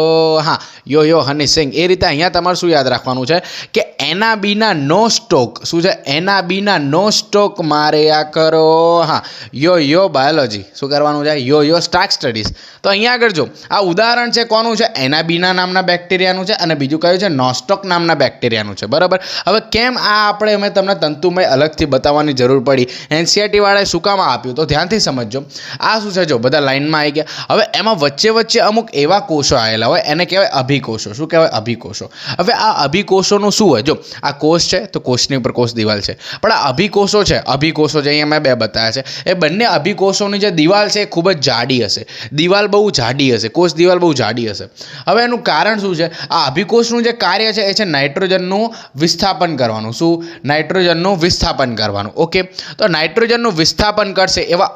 હા યો યો હની સિંગ. એ રીતે અહીંયા તમારે શું યાદ રાખવાનું છે કે એના બીના નો સ્ટોક, શું છે, એના બીના નો સ્ટોક મારે આ કરો, હા યો યો બાયોલોજી, શું કરવાનું છે, યો યો સ્ટાર્ક સ્ટડીઝ. તો અહીંયા આગળ જો આ ઉદાહરણ છે કોનું છે, એના બીના નામના બેક્ટેરિયાનું છે, અને બીજું કયું છે, નોસ્ટોક નામના બેક્ટેરિયાનું છે. બરાબર. હવે કેમ આ આપણે મેં તમને તંતુમય અલગથી બતાવવાની જરૂર પડી, એનસીઆરટી વાળાએ શું કામ આપ્યું, તો ધ્યાનથી સમજજો. આ શું છે, જો બધા લાઇનમાં આવી ગયા. હવે એમાં વચ્ચે વચ્ચે અમુક એવા કોષો આવેલા હોય, એને કહેવાય અભિકોષો. શું કહેવાય, અભિકોષો. હવે આ અભિકોષોનું શું હોય, જો આ કોષ છે તો કોષની ઉપર કોષ દિવાલ છે, પણ આ અભિકોષો છે, અભિકોષો જે અહીંયા મેં બે બતાવ્યા છે, એ બંને અભિકોષોની જે દિવાલ છે એ ખૂબ જ જાડી હશે, દિવાલ બહુ જાડી હશે, કોષ દિવાલ બહુ જાડી હશે. હવે એનું કારણ શું છે, આ અભિકોષનું જે કાર્ય છે એ છે નાઇટ્રોજનનું વિસ્થાપન કરવાનું. શું, નાઇટ્રોજનનું વિસ્થાપન કરવાનું. ઓકે, તો નાઇટ્રોજનનું વિસ્થાપન કરશે એવા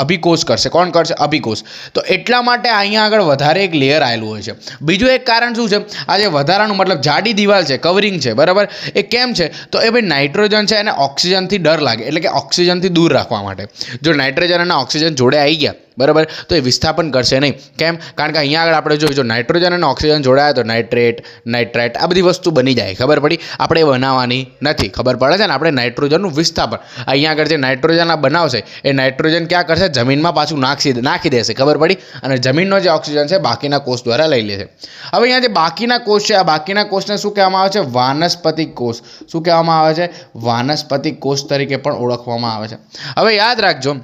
અભિકોષ કરશે. કોણ કરશે, અભિકોષ. તો એટલા માટે અહીંયા આગળ વધારે એક લેયર આવેલું હોય છે. બીજું એક કારણ શું છે, આ જે વધારાનું મતલબ જાડી દિવાલ છે, કવરિંગ છે, બરાબર, એ કેમ છે, તો એ ભાઈ નાઇટ્રોજન છે એને ઓક્સિજનથી ડર લાગે, એટલે કે ઓક્સિજનથી દૂર રાખવા માટે. જો નાઇટ્રોજન અને ઓક્સિજન જોડે આવી ગયા, બરાબર, તો એ વિસ્થાપન કરશે નહીં. કેમ, કારણ કે અહીંયા આગળ આપણે જો નાઇટ્રોજન અને ઓક્સિજન જોડાયા તો નાઇટ્રેટ, નાઇટ્રાઇટ આ બધી વસ્તુ બની જાય. ખબર પડી, આપણે બનાવવાની નથી, ખબર પડે છે ને, આપણે નાઇટ્રોજનનું વિસ્થાપન. અહીંયા આગળ જે નાઇટ્રોજન આ બનાવશે એ નાઇટ્રોજન ક્યાં કરશે, જમીનમાં પાછું નાખી દેશે. ખબર પડી, અને જમીનનો જે ઓક્સિજન છે બાકીના કોષ દ્વારા લઈ લેશે. હવે અહીંયા જે બાકીના કોષ છે, આ બાકીના કોષને શું કહેવામાં આવે છે, વાનસ્પતિક કોષ. શું કહેવામાં આવે છે, વાનસ્પતિક કોષ તરીકે પણ ઓળખવામાં આવે છે. હવે યાદ રાખજો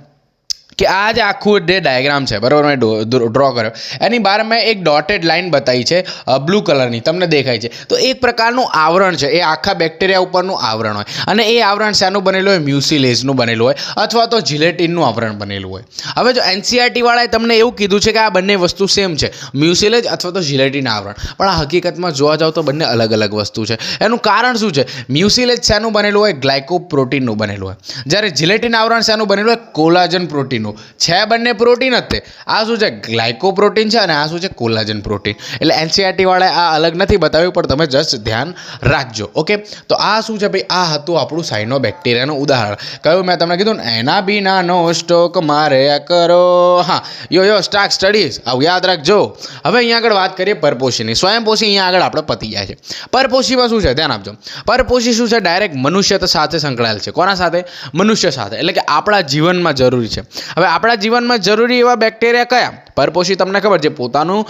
કે આ જે આખું જે ડાયાગ્રામ છે, બરાબર, મેં ડ્રો કર્યો, એની બહાર મેં એક ડોટેડ લાઇન બતાવી છે બ્લુ કલરની, તમને દેખાય છે. તો એક પ્રકારનું આવરણ છે, એ આખા બેક્ટેરિયા ઉપરનું આવરણ હોય, અને એ આવરણ શાનું બનેલું હોય, મ્યુસિલેઝનું બનેલું હોય, અથવા તો જિલેટિનનું આવરણ બનેલું હોય. હવે જો એનસીઆરટી વાળાએ તમને એવું કીધું છે કે આ બંને વસ્તુ સેમ છે, મ્યુસિલેજ અથવા તો જિલેટિન આવરણ, પણ આ હકીકતમાં જોવા જાવ તો બંને અલગ અલગ વસ્તુ છે. એનું કારણ શું છે, મ્યુસિલેજ શાનું બનેલું હોય, ગ્લાયકોપ્રોટીનનું બનેલું હોય, જ્યારે જિલેટિન આવરણ શાનું બનેલું હોય, કોલાજન પ્રોટીન છે. બંને પ્રોટીન જ તે. આ શું છે, ગ્લાયકોપ્રોટીન છે, અને આ શું છે, કોલાજન પ્રોટીન. એટલે એનસીઆરટી વાળાએ આ અલગ નથી બતાવ્યું, પણ તમે જસ્ટ ધ્યાન રાખજો. ઓકે, તો આ શું છે ભાઈ, આ હતું આપણું સાયનોબેક્ટેરિયાનું ઉદાહરણ. કયું મેં તમને કીધું ને, એના બીના નો સ્ટોક મારે કરો, હા યો યો સ્ટાર્ક સ્ટડીઝ, આવું યાદ રાખજો. હવે અહીંયા આગળ વાત કરીએ પરપોષીની. સ્વયંપોષી અહીંયા આગળ આપણે પતી જાય છે. પરપોષીમાં શું છે, ધ્યાન આપજો. પરપોષી શું છે, ડાયરેક્ટ મનુષ્ય સાથે સંકળાયેલ છે. કોના સાથે, મનુષ્ય સાથે, એટલે કે આપણા જીવનમાં જરૂરી છે. હવે આપણા જીવનમાં જરૂરી એવા બેક્ટેરિયા કયા, પરપોષી તમને ખબર છે પોતાનું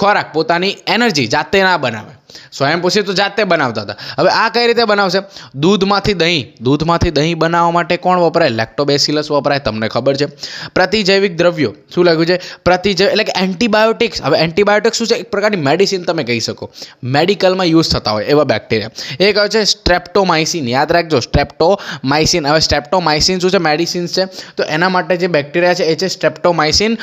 ખોરાક, પોતાની એનર્જી જાતે ના બનાવે. સ્વયંપોષી તો જાતે બનાવતા હતા. હવે આ કઈ રીતે બનાવશે, દૂધમાંથી દહીં બનાવવા માટે કોણ વપરાય, લેક્ટોબેસિલસ વપરાય. તમને ખબર છે પ્રતિજૈવિક દ્રવ્યો, શું લખ્યું છે, પ્રતિજૈવ એટલે કે એન્ટીબાયોટિક્સ. હવે એન્ટીબાયોટિક્સ શું છે, એક પ્રકારની મેડિસિન તમે કહી શકો, મેડિકલમાં યુઝ થતા હોય એવા બેક્ટેરિયા. એ કહે છે સ્ટ્રેપ્ટોમાઇસિન. યાદ રાખજો, સ્ટ્રેપ્ટોમાઇસિન. હવે સ્ટ્રેપ્ટોમાઇસિન શું છે, મેડિસિન્સ છે. તો એના માટે જે બેક્ટેરિયા છે એ છે સ્ટ્રેપ્ટોમાઇસિન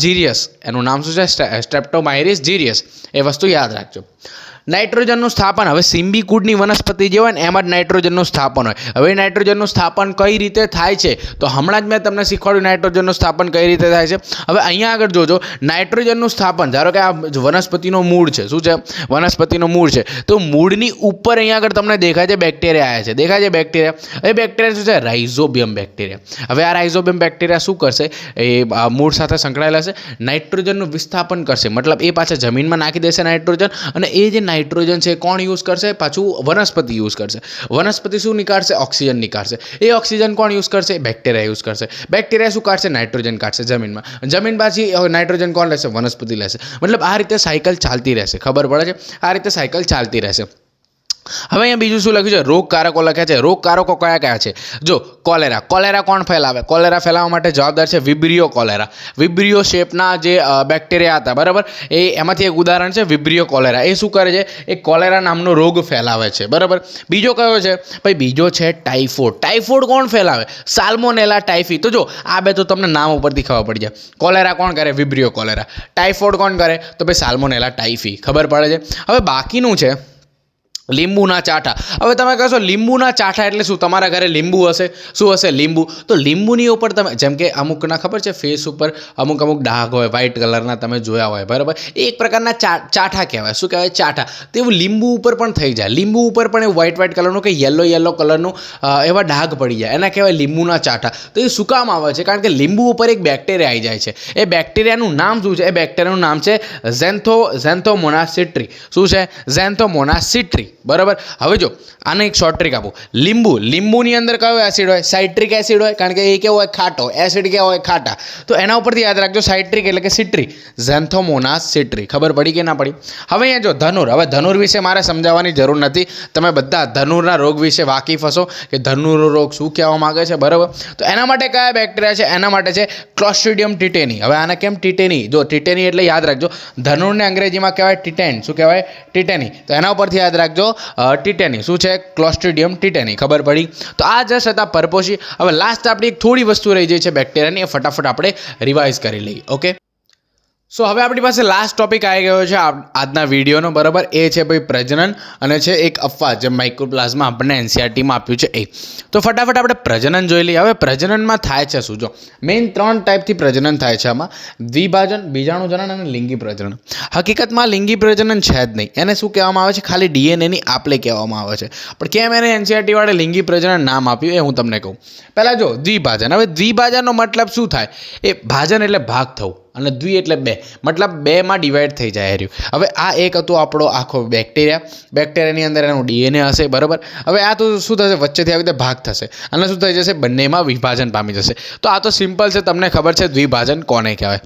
જીરિયસ. એનું નામ શું છે, સ્ટ્રેપ્ટોમાઇરિસ જીરિયસ. એ વસ્તુ યાદ રાખજો. નાઇટ્રોજનનું સ્થાપન, હવે સિમ્બીકુડની વનસ્પતિ જે હોય ને એમાં જ નાઇટ્રોજનનું સ્થાપન હોય. હવે નાઇટ્રોજનનું સ્થાપન કઈ રીતે થાય છે, તો હમણાં જ મેં તમને શીખવાડ્યું નાઇટ્રોજનનું સ્થાપન કઈ રીતે થાય છે. હવે અહીંયા આગળ જોજો, નાઇટ્રોજનનું સ્થાપન, ધારો કે આ વનસ્પતિનો મૂળ છે, શું છે, વનસ્પતિનો મૂળ છે, તો મૂળની ઉપર અહીંયા આગળ તમને દેખાય છે બેક્ટેરિયા આવ્યા છે, દેખાય છે બેક્ટેરિયા. એ બેક્ટેરિયા શું છે, રાઇઝોબિયમ બેક્ટેરિયા. હવે આ રાઇઝોબિયમ બેક્ટેરિયા શું કરશે, એ મૂળ સાથે સંકળાયેલા છે, નાઇટ્રોજનનું વિસ્થાપન કરશે, મતલબ એ પાછા જમીનમાં નાખી દેશે નાઇટ્રોજન, અને એ જે નાઇટ્રોજન છે કોણ યુઝ કરશે, પાછું વનસ્પતિ યુઝ કરશે. વનસ્પતિ શું નીકાળશે, ઓક્સિજન નીકાળશે. એ ઓક્સિજન કોણ યુઝ કરશે, બેક્ટેરિયા યુઝ કરશે. બેક્ટેરિયા શું કાઢશે, નાઇટ્રોજન કાઢશે જમીનમાં. જમીન પાછી નાઇટ્રોજન કોણ લેશે, વનસ્પતિ લેશે. મતલબ આ રીતે સાયકલ ચાલતી રહેશે. ખબર પડે છે, આ રીતે સાયકલ ચાલતી રહેશે. હવે અહીંયા બીજું શું લખ્યું છે? રોગકારકો લખ્યા છે. રોગકારકો કયા કયા છે? જો કોલેરા કોણ ફેલાવે? કોલેરા ફેલાવવા માટે જવાબદાર છે વિબ્રિયો કોલેરા. વિબ્રિયો શેપના જે બેક્ટેરિયા હતા, બરાબર, એમાંથી એક ઉદાહરણ છે વિબ્રિયો કોલેરા. એ શું કરે છે? એ કોલેરા નામનો રોગ ફેલાવે છે, બરાબર. બીજો કયો છે ભાઈ? બીજો છે ટાઇફોઇડ. ટાઇફોઇડ કોણ ફેલાવે? Salmonella typhi. તો જો આ બે તો તમને નામ ઉપરથી ખબર પડી જાય. કોલેરા કોણ કરે? વિબ્રિયો કોલેરા. ટાઇફોઇડ કોણ કરે? તો ભાઈ સાલ્મોનેલા ટાઇફી. ખબર પડે છે. હવે બાકીનું છે લીંબુના ચાઠા. હવે તમે કહેશો લીંબુના ચાઠા એટલે શું? તમારા ઘરે લીંબુ હશે. શું હશે? લીંબુ. તો લીંબુની ઉપર તમે જેમ કે અમુકના ખબર છે ફેસ ઉપર અમુક ડાઘ હોય વ્હાઇટ કલરના, તમે જોયા હોય, બરાબર. એ એક પ્રકારના ચાઠા કહેવાય. શું કહેવાય? ચાઠા. તો એવું લીંબુ ઉપર પણ થઈ જાય. લીંબુ ઉપર પણ એ વ્હાઇટ કલરનું કે યલો કલરનું એવા ડાઘ પડી જાય. એના કહેવાય લીંબુના ચાઠા. તો એ શું કામ આવે છે? કારણ કે લીંબુ ઉપર એક બેક્ટેરિયા આવી જાય છે. એ બેક્ટેરિયાનું નામ શું છે? એ બેક્ટેરિયાનું નામ છે ઝેન્થોમોનાસ સિટ્રી. શું છે? ઝેન્થોમોનાસ સિટ્રી. બરાબર. હવે જો આને એક શોર્ટ ટ્રીક આપું. લીંબુની અંદર કયો એસિડ હોય? સાઇટ્રિક એસિડ હોય, કારણ કે એ કેવો હોય? ખાટો. એસિડ કેવો હોય? ખાટા. તો એના ઉપરથી યાદ રાખજો સાઇટ્રિક એટલે કે સિટ્રી. ઝેન્થોમોનાસ સિટ્રી. ખબર પડી કે ના પડી? હવે અહીંયા જો ધનુર. હવે ધનુર વિશે મારે સમજાવવાની જરૂર નથી. તમે બધા ધનુરના રોગ વિશે વાકેફ હશો કે ધનુરનો રોગ શું કહેવા માંગે છે, બરાબર. તો એના માટે કયા બેક્ટેરિયા છે? એના માટે છે ક્લોસ્ટ્રીડિયમ ટીટેની. હવે આને કેમ ટીટેની? જો ટીટેની એટલે યાદ રાખજો ધનુરને અંગ્રેજીમાં કહેવાય ટીટેન. શું કહેવાય? ટીટેની. તો એના ઉપરથી યાદ રાખજો ટીટેની. શું છે? ક્લોસ્ટ્રીડિયમ ટીટેની. ખબર પડી? તો આ જસ્ટ હતા પરપોષી. હવે લાસ્ટ આપણી એક થોડી વસ્તુ રહી જાય છે બેક્ટેરિયાની, એ ફટાફટ આપણે રિવાઇઝ કરી લઈએ. ઓકે, સો હવે આપણી પાસે લાસ્ટ ટોપિક આવી ગયો છે આજના વિડીયોનો, બરાબર. એ છે ભાઈ પ્રજનન અને છે એક અફવા જે માઇક્રોપ્લાઝમા આપણને એનસીઆરટીમાં આપ્યું છે એ. તો ફટાફટ આપણે પ્રજનન જોઈ લઈએ. હવે પ્રજનનમાં થાય છે શું? જો મેઇન 3 ટાઈપથી પ્રજનન થાય છે આમાં: દ્વિભાજન, બીજાણુજનન અને લિંગી પ્રજનન. હકીકતમાં લિંગી પ્રજનન છે જ નહીં. એને શું કહેવામાં આવે છે? ખાલી ડીએનએની આપલે કહેવામાં આવે છે. પણ કેમ એને એનસીઆરટી વાળે લિંગી પ્રજનન નામ આપ્યું એ હું તમને કહું. પહેલાં જો દ્વિભાજન. હવે દ્વિભાજનનો મતલબ શું થાય? એ ભાજન એટલે ભાગ થવું અને દ્વિ એટલે 2, મતલબ 2માં ડિવાઈડ થઈ જાય રહ્યું. હવે આ એક હતું આપણો આખો બેક્ટેરિયાની અંદર એનું ડીએનએ હશે, બરાબર. હવે આ તો શું થશે? વચ્ચેથી આવી રીતે ભાગ થશે અને શું થઈ જશે? બંનેમાં વિભાજન પામી જશે. તો આ તો સિમ્પલ છે, તમને ખબર છે દ્વિભાજન કોને કહેવાય.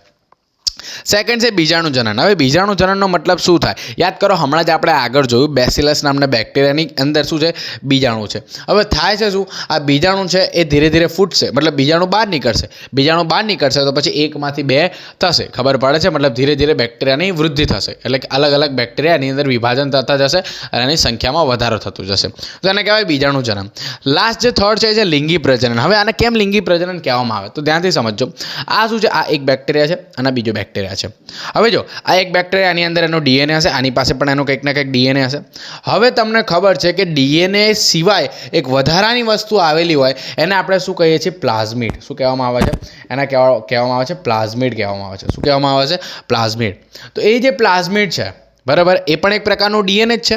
સેકન્ડ છે બીજાણુજનન. હવે બીજાણુજનનનો મતલબ શું થાય? યાદ કરો, હમણાં જ આપણે આગળ જોયું બેસિલસ નામના બેક્ટેરિયાની અંદર શું છે? બીજાણુ છે. હવે થાય છે શું? આ બીજાણુ છે એ ધીરે ધીરે ફૂટશે, મતલબ બીજાણુ બહાર નીકળશે. બીજાણુ બહાર નીકળશે તો પછી 1માંથી 2 થશે. ખબર પડે છે? મતલબ ધીરે ધીરે બેક્ટેરિયાની વૃદ્ધિ થશે, એટલે કે અલગ અલગ બેક્ટેરિયાની અંદર વિભાજન થતા જશે અને એની સંખ્યામાં વધારો થતો જશે. તો એને કહેવાય બીજાણુજનન. લાસ્ટ જે થર્ડ છે એ લિંગી પ્રજનન. હવે આને કેમ લિંગી પ્રજનન કહેવામાં આવે? તો ધ્યાનથી સમજજો. આ શું છે? આ એક બેક્ટેરિયા છે અને બીજો બેક્ટેરિયા છે. હવે જો આ એક બેક્ટેરિયા, આની અંદર એનો ડીએનએ હશે, આની પાસે પણ એનો કંઈક ને કંઈક ડીએનએ હશે. હવે તમને ખબર છે કે ડીએનએ સિવાય એક વધારાની વસ્તુ આવેલી હોય એને આપણે શું કહીએ છીએ? પ્લાઝમિડ. શું કહેવામાં આવે છે? એના કહેવામાં આવે છે પ્લાઝમિડ કહેવામાં આવે છે. શું કહેવામાં આવે છે? પ્લાઝમિડ. તો એ જે પ્લાઝમિડ છે, બરાબર, એ પણ એક પ્રકારનું ડીએનએ જ છે.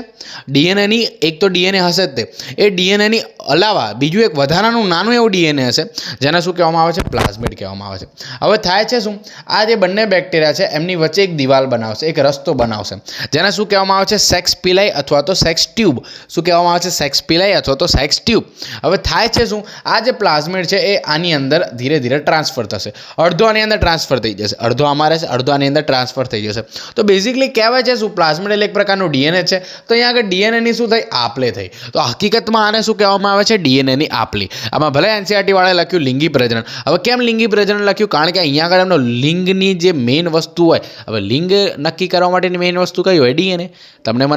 ડીએનએની એક તો ડીએનએ હશે જ તે. એ ડીએનએની અલાવા બીજું એક વધારાનું નાનું એવું ડીએનએ હશે જેને શું કહેવામાં આવે છે? પ્લાઝમિડ કહેવામાં આવે છે. હવે થાય છે શું? આ જે બંને બેક્ટેરિયા છે એમની વચ્ચે એક દિવાલ બનાવશે, એક રસ્તો બનાવશે, જેને શું કહેવામાં આવે છે? સેક્સ પિલાઈ અથવા તો સેક્સ ટ્યુબ. શું કહેવામાં આવે છે? સેક્સ પિલાઈ અથવા તો સેક્સ ટ્યુબ. હવે થાય છે શું? આ જે પ્લાઝમિડ છે એ આની અંદર ધીરે ધીરે ટ્રાન્સફર થશે. અડધો આની અંદર ટ્રાન્સફર થઈ જશે, અડધો આમાં રહેશે, અડધો આની અંદર ટ્રાન્સફર થઈ જશે. તો બેઝિકલી કહેવાય છે શું? પ્લાઝમિડ એટલે એક પ્રકારનું ડીએનએ છે. તો અહીંયા આગળ ડીએનએની શું થઈ? આપલે થઈ. તો હકીકતમાં આને શું કહેવામાં આવે છે? ડીએનએની આપલી. આમાં ભલે એનસીઆરટી વાળાએ લખ્યું લિંગી પ્રજનન. હવે કેમ લિંગી પ્રજનન લખ્યું? કારણ કે અહીંયા આગળ એમનો લિંગની જે મેઇન વસ્તુ હોય, હવે લિંગ નક્કી કરવા માટેની મેઇન વસ્તુ કઈ હોય? ડીએનએ. તમને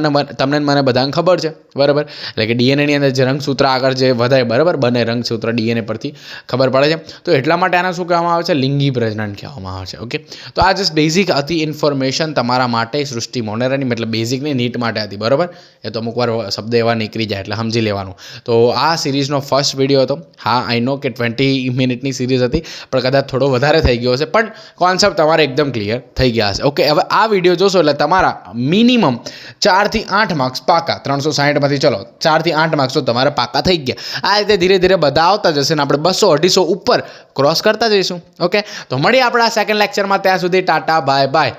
મને બધાને ખબર છે, બરાબર. એટલે કે ડીએનએની અંદર જે રંગસૂત્ર આગળ જે વધારે, બરાબર, બને રંગસૂત્ર ડીએનએ પરથી ખબર પડે છે. તો એટલા માટે આને શું કહેવામાં આવે છે? લિંગી પ્રજનન કહેવામાં આવે છે. ઓકે, તો આ જસ્ટ બેઝિક હતી ઇન્ફોર્મેશન તમારા માટે સૃષ્ટિ મોનેરાની, મતલબ બેઝિકની નીટ માટે હતી, બરાબર. એ તો અમુક વાર શબ્દ એવા નીકળી જાય એટલે સમજી લેવાનું. તો આ સિરીઝનો ફર્સ્ટ વિડીયો હતો. હા, આઈ નો કે 20 મિનિટની સિરીઝ હતી, પણ કદાચ થોડો વધારે થઈ ગયો હશે, પણ કોન્સેપ્ટ તમારે એકદમ ક્લિયર થઈ ગયા હશે. ઓકે, હવે આ વિડીયો જોશો એટલે તમારા મિનિમમ 4 થી 8 માર્ક્સ પાકા. 360માંથી ચલો 4 થી 8 માર્ક્સ તો તમારા પાકા થઈ ગયા. આ રીતે ધીરે ધીરે બધા આવતા જશે ને આપણે 200-250 ઉપર ક્રોસ કરતા જઈશું. ઓકે, તો મળીએ આપણા સેકન્ડ લેક્ચરમાં. ત્યાં સુધી ટાટા, બાય બાય.